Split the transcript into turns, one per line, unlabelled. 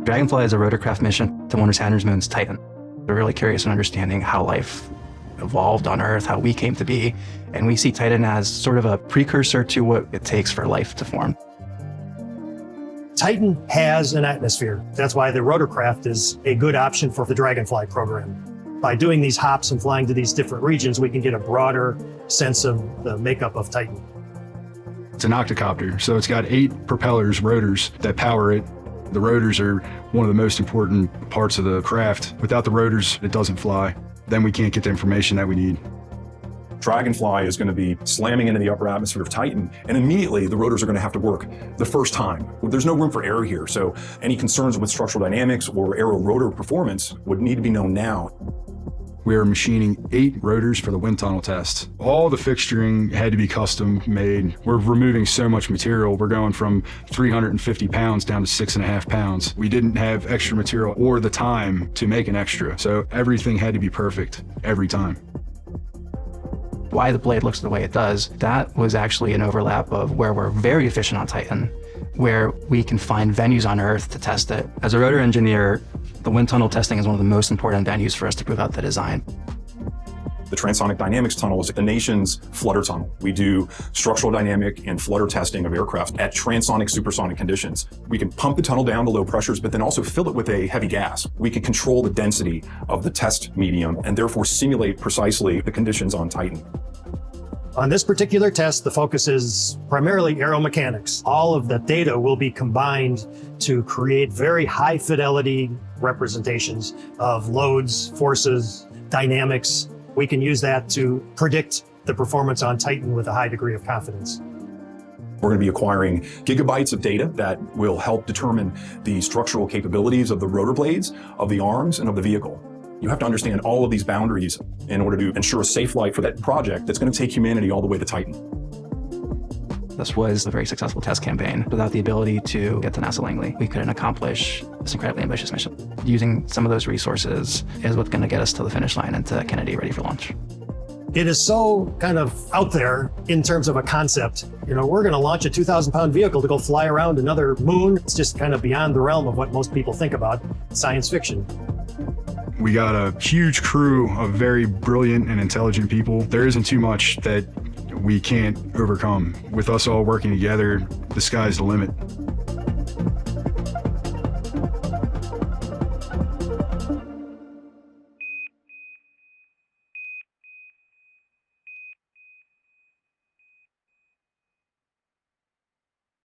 Dragonfly is a rotorcraft mission to one of Saturn's moons, Titan. We're really curious in understanding how life evolved on Earth, how we came to be, and we see Titan as sort of a precursor to what it takes for life to form.
Titan has an atmosphere. That's why the rotorcraft is a good option for the Dragonfly program. By doing these hops and flying to these different regions, we can get a broader sense of the makeup of Titan.
It's an octocopter, so it's got 8 propellers, rotors, that power it. The rotors are one of the most important parts of the craft. Without the rotors, it doesn't fly. Then we can't get the information that we need.
Dragonfly is going to be slamming into the upper atmosphere of Titan, and immediately the rotors are going to have to work the first time. There's no room for error here, so any concerns with structural dynamics or aero-rotor performance would need to be known now.
We are machining 8 rotors for the wind tunnel test. All the fixturing had to be custom made. We're removing so much material. We're going from 350 pounds down to 6.5 pounds. We didn't have extra material or the time to make an extra, so everything had to be perfect every time.
Why the blade looks the way it does, that was actually an overlap of where we're very efficient on Titan, where we can find venues on Earth to test it. As a rotor engineer, the wind tunnel testing is one of the most important venues for us to prove out the design.
The transonic dynamics tunnel is the nation's flutter tunnel. We do structural dynamic and flutter testing of aircraft at transonic, supersonic conditions. We can pump the tunnel down to low pressures, but then also fill it with a heavy gas. We can control the density of the test medium and therefore simulate precisely the conditions on Titan.
On this particular test, the focus is primarily aeromechanics. All of the data will be combined to create very high fidelity representations of loads, forces, dynamics. We can use that to predict the performance on Titan with a high degree of confidence.
We're going to be acquiring gigabytes of data that will help determine the structural capabilities of the rotor blades, of the arms, and of the vehicle. You have to understand all of these boundaries in order to ensure a safe flight for that project that's going to take humanity all the way to Titan.
This was a very successful test campaign. Without the ability to get to NASA Langley, we couldn't accomplish this incredibly ambitious mission. Using some of those resources is what's going to get us to the finish line and to Kennedy ready for launch.
It is so kind of out there in terms of a concept. You know, we're going to launch a 2,000-pound vehicle to go fly around another moon. It's just kind of beyond the realm of what most people think about science fiction.
We got a huge crew of very brilliant and intelligent people. There isn't too much that we can't overcome. With us all working together, the sky's the limit.